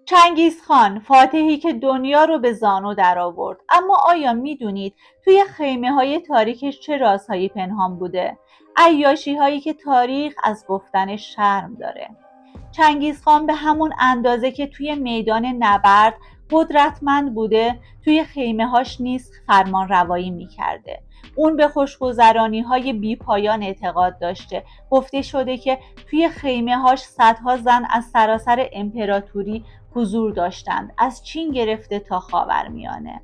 چنگیزخان، فاتحی که دنیا رو به زانو در آورد. اما آیا میدونید توی خیمه های تاریکش چه رازهایی پنهان بوده؟ عیاشی هایی که تاریخ از گفتن شرم داره. چنگیزخان به همون اندازه که توی میدان نبرد قدرتمند بوده، توی خیمه هاش نیز فرمان روایی میکرده. اون به خوشگذرانی های بی پایان اعتقاد داشته. گفته شده که توی خیمه هاش صدها زن از سراسر امپراتوری حضور داشتند، از چین گرفته تا خاورمیانه.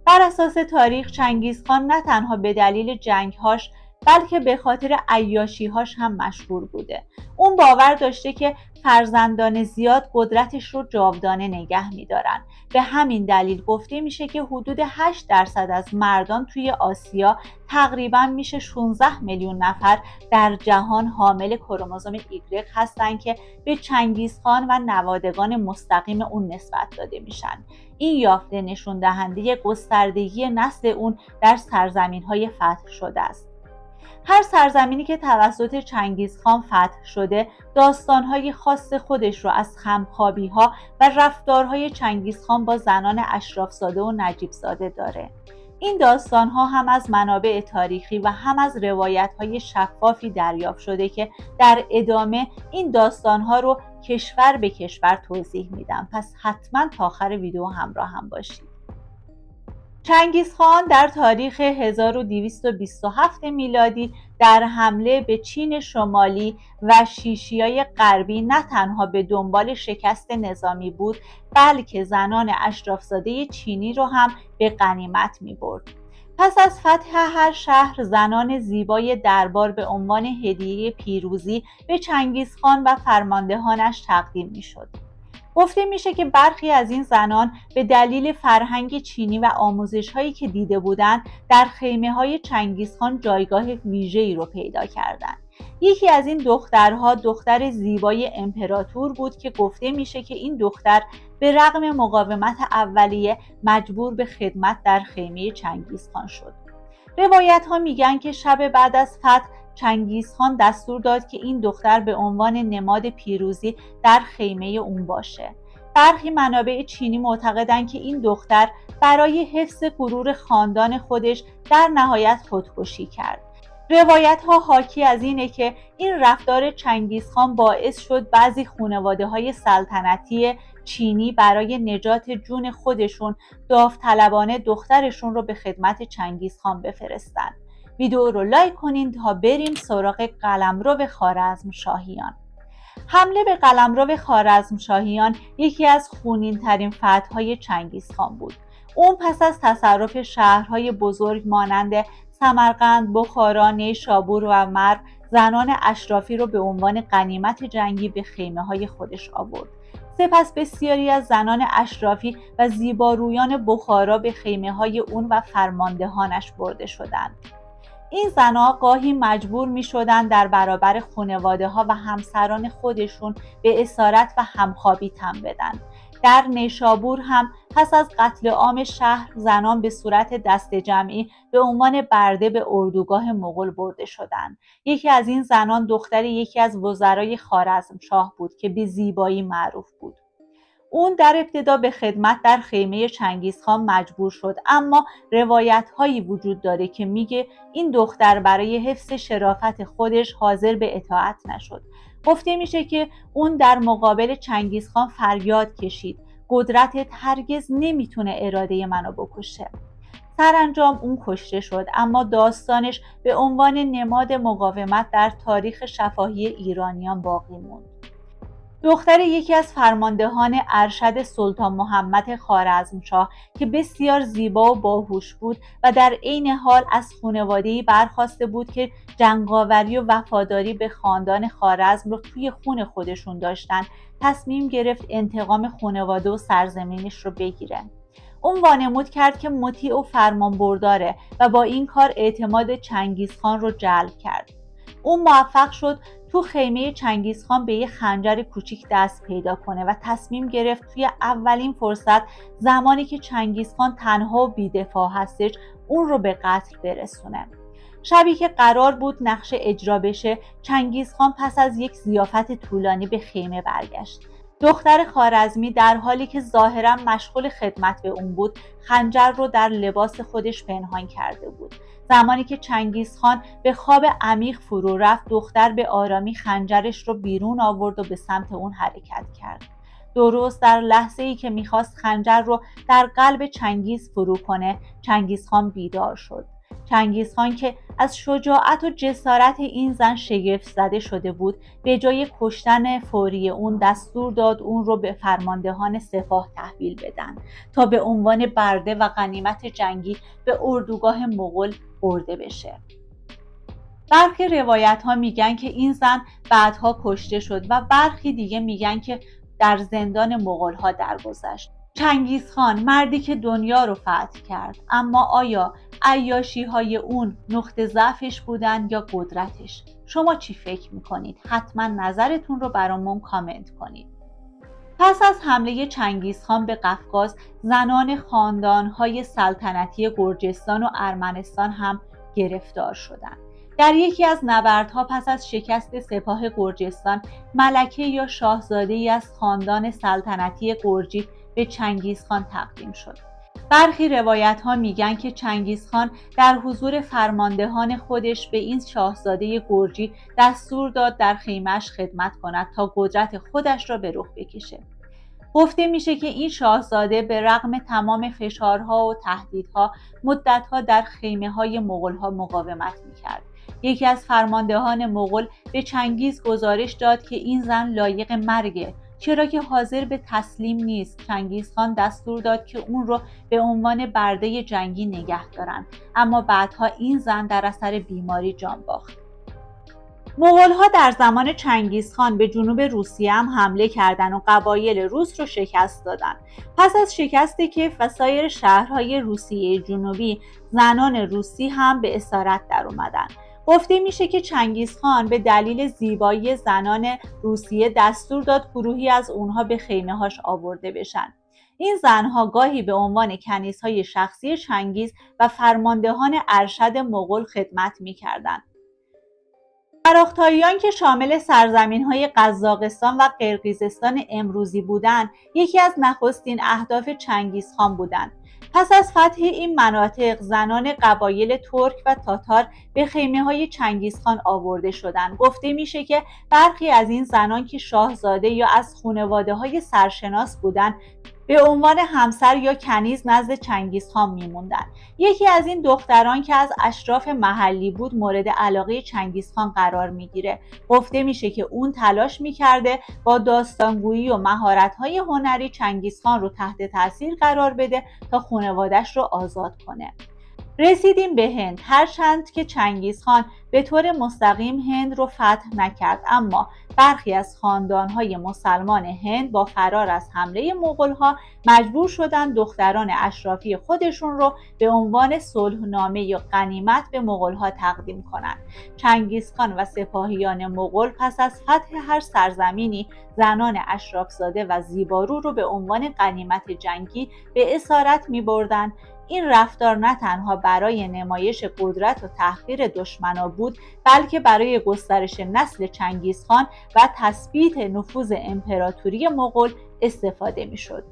بر اساس تاریخ چنگیزخان نه تنها به دلیل جنگهاش بلکه به خاطر عیاشی‌هاش هم مشهور بوده. اون باور داشته که فرزندان زیاد قدرتش رو جاودانه نگه می‌دارن. به همین دلیل گفته میشه که حدود 8% از مردان توی آسیا، تقریباً میشه 16 میلیون نفر در جهان، حامل کروموزوم ایگرگ هستن که به چنگیزخان و نوادگان مستقیم اون نسبت داده میشن. این یافته نشون دهنده گستردگی نسل اون در سرزمین‌های فتح شده است. هر سرزمینی که توسط چنگیزخان فتح شده داستان‌های خاص خودش رو از خمخوابی‌ها و رفتارهای چنگیزخان با زنان اشرافزاده و نجیب‌زاده داره. این داستان‌ها هم از منابع تاریخی و هم از روایت‌های شفافی دریافت شده که در ادامه این داستان‌ها رو کشور به کشور توضیح میدم. پس حتما تا آخر ویدیو همراه هم باشید. چنگیزخان در تاریخ 1227 میلادی در حمله به چین شمالی و شیشیای غربی نه تنها به دنبال شکست نظامی بود، بلکه زنان اشرافزاده چینی رو هم به غنیمت می برد. پس از فتح هر شهر زنان زیبای دربار به عنوان هدیه پیروزی به چنگیزخان و فرماندهانش تقدیم می شد. گفته میشه که برخی از این زنان به دلیل فرهنگ چینی و آموزش‌هایی که دیده بودند در خیمه‌های چنگیزخان جایگاه ویژه‌ای رو پیدا کردند. یکی از این دخترها دختر زیبای امپراتور بود که گفته میشه که این دختر به رغم مقاومت اولیه مجبور به خدمت در خیمه چنگیزخان شد. روایت‌ها میگن که شب بعد از فتح چنگیزخان دستور داد که این دختر به عنوان نماد پیروزی در خیمه اون باشه. برخی منابع چینی معتقدند که این دختر برای حفظ غرور خاندان خودش در نهایت خودکشی کرد. روایت‌ها حاکی از اینه که این رفتار چنگیزخان باعث شد بعضی خانواده‌های سلطنتی چینی برای نجات جون خودشون داوطلبانه دخترشون رو به خدمت چنگیزخان بفرستن. ویدیو رو لایک کنین تا بریم سراغ قلمرو خوارزمشاهیان. حمله به قلمرو خوارزمشاهیان یکی از خونین‌ترین فتح‌های چنگیزخان بود. اون پس از تصرف شهرهای بزرگ مانند سمرقند، بخارا، نیشابور و مرو، زنان اشرافی رو به عنوان غنیمت جنگی به خیمه‌های خودش آورد. سپس بسیاری از زنان اشرافی و زیبارویان بخارا به خیمه‌های اون و فرماندهانش برده شدند. این زنها گاهی مجبور می شدن در برابر خانواده‌ها و همسران خودشون به اسارت و همخوابی تن بدن. در نیشابور هم پس از قتل عام شهر زنان به صورت دست جمعی به عنوان برده به اردوگاه مغول برده شدند. یکی از این زنان دختر یکی از وزرای خوارزمشاه بود که به زیبایی معروف بود. اون در ابتدا به خدمت در خیمه چنگیزخان مجبور شد، اما روایت هایی وجود داره که میگه این دختر برای حفظ شرافت خودش حاضر به اطاعت نشد. گفته میشه که اون در مقابل چنگیزخان فریاد کشید: قدرتت هرگز نمیتونه اراده منو بکشه. سرانجام اون کشته شد، اما داستانش به عنوان نماد مقاومت در تاریخ شفاهی ایرانیان باقی موند. دختر یکی از فرماندهان ارشد سلطان محمد خوارزمشاه که بسیار زیبا و باهوش بود و در عین حال از خانواده‌ای برخواسته بود که جنگاوری و وفاداری به خاندان خوارزم رو توی خون خودشون داشتن، تصمیم گرفت انتقام خانواده و سرزمینش رو بگیره. اون وانمود کرد که مطیع و فرمانبرداره و با این کار اعتماد چنگیزخان رو جلب کرد. اون موفق شد تو خیمه چنگیزخان به یه خنجر کوچیک دست پیدا کنه و تصمیم گرفت توی اولین فرصت، زمانی که چنگیزخان تنها و بی‌دفاع هستش، اون رو به قتل برسونه. شبی که قرار بود نقشه اجرا بشه، چنگیزخان پس از یک ضیافت طولانی به خیمه برگشت. دختر خوارزمی در حالی که ظاهراً مشغول خدمت به اون بود، خنجر رو در لباس خودش پنهان کرده بود. زمانی که چنگیزخان به خواب عمیق فرو رفت، دختر به آرامی خنجرش رو بیرون آورد و به سمت اون حرکت کرد. درست در لحظه‌ای که می‌خواست خنجر رو در قلب چنگیز فرو کنه، چنگیزخان بیدار شد. چنگیزخان که از شجاعت و جسارت این زن شگفت زده شده بود، به جای کشتن فوری اون دستور داد اون رو به فرماندهان سپاه تحویل بدن تا به عنوان برده و غنیمت جنگی به اردوگاه مغول برده بشه. برخی روایت ها میگن که این زن بعدها کشته شد و برخی دیگه میگن که در زندان مغول ها درگذشت. چنگیزخان مردی که دنیا رو فتح کرد، اما آیا عیاشی های اون نقطه ضعفش بودن یا قدرتش؟ شما چی فکر میکنید؟ حتما نظرتون رو برامون کامنت کنید. پس از حمله چنگیزخان به قفقاز، زنان خاندانهای سلطنتی گرجستان و ارمنستان هم گرفتار شدند. در یکی از نبردها پس از شکست سپاه گرجستان، ملکه یا شاهزاده‌ای از خاندان سلطنتی گرجی به چنگیزخان تقدیم شد. برخی روایت ها میگن که چنگیزخان در حضور فرماندهان خودش به این شاهزاده گرجی دستور داد در خیمه‌اش خدمت کند تا قدرت خودش را به رخ بکشه. گفته میشه که این شاهزاده به رغم تمام فشارها و تهدیدها مدتها در خیمه‌های مغول‌ها مقاومت میکرد. یکی از فرماندهان مغول به چنگیز گزارش داد که این زن لایق مرگه، چرا که حاضر به تسلیم نیست. چنگیزخان دستور داد که اون رو به عنوان برده جنگی نگه دارن، اما بعدها این زن در اثر بیماری جان باخت. مغول‌ها در زمان چنگیزخان به جنوب روسیه هم حمله کردند و قبایل روس رو شکست دادند. پس از شکست کیف و سایر شهرهای روسیه جنوبی، زنان روسی هم به اسارت در اومدن. گفته میشه که چنگیزخان به دلیل زیبایی زنان روسیه دستور داد گروهی از اونها به خیمه‌هاش آورده بشن. این زنها گاهی به عنوان کنیزهای شخصی چنگیز و فرماندهان ارشد مغول خدمت میکردند. فراختاییان که شامل سرزمین‌های قزاقستان و قرقیزستان امروزی بودند، یکی از نخستین اهداف چنگیزخان بودند. پس از فتح این مناطق، زنان قبایل ترک و تاتار به خیمه‌های چنگیزخان آورده شدند. گفته میشه که برخی از این زنان که شاهزاده یا از خانواده‌های سرشناس بودند، به عنوان همسر یا کنیز نزد چنگیزخان میموندن. یکی از این دختران که از اشراف محلی بود مورد علاقه چنگیزخان قرار میگیره. گفته میشه که اون تلاش میکرده با داستانگویی و مهارت‌های هنری چنگیزخان رو تحت تاثیر قرار بده تا خانواده‌اش رو آزاد کنه. رسیدیم به هند. هرچند که چنگیزخان به طور مستقیم هند رو فتح نکرد، اما برخی از خاندانهای مسلمان هند با فرار از حمله مغول‌ها مجبور شدند دختران اشرافی خودشون رو به عنوان صلحنامه یا غنیمت به مغول‌ها تقدیم کنند. چنگیزخان و سپاهیان مغول پس از فتح هر سرزمینی زنان اشرافزاده و زیبارو رو به عنوان غنیمت جنگی به اسارت می‌بردند. این رفتار نه تنها برای نمایش قدرت و تحقیر دشمنا بود، بلکه برای گسترش نسل چنگیزخان و تثبیت نفوذ امپراتوری مغول استفاده می‌شد.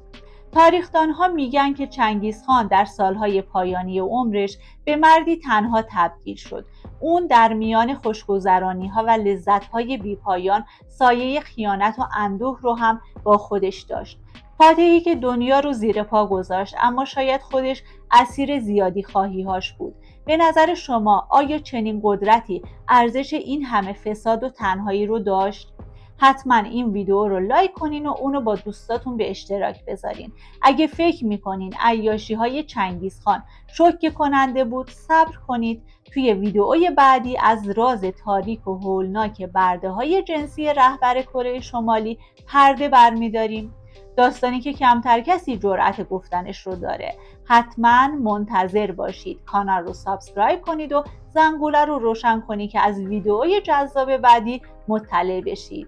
تاریخ‌دان‌ها میگن که چنگیزخان در سالهای پایانی عمرش به مردی تنها تبدیل شد. اون در میان خوشگذرانی‌ها و لذت‌های بی‌پایان سایه خیانت و اندوه رو هم با خودش داشت. فاتحی که دنیا رو زیر پا گذاشت، اما شاید خودش اسیر زیادی خواهی‌هاش بود. به نظر شما آیا چنین قدرتی ارزش این همه فساد و تنهایی رو داشت؟ حتما این ویدیو رو لایک کنین و اونو با دوستاتون به اشتراک بذارین. اگه فکر میکنین عیاشی‌های چنگیزخان شوکه کننده بود، صبر کنید. توی ویدیوهای بعدی از راز تاریک و هولناک برده‌های جنسی رهبر کره شمالی پرده برمی‌داریم. داستانی که کمتر کسی جرأت گفتنش رو داره. حتما منتظر باشید. کانال رو سابسکرایب کنید و زنگوله رو روشن کنید که از ویدیوهای جذاب بعدی مطلع بشید.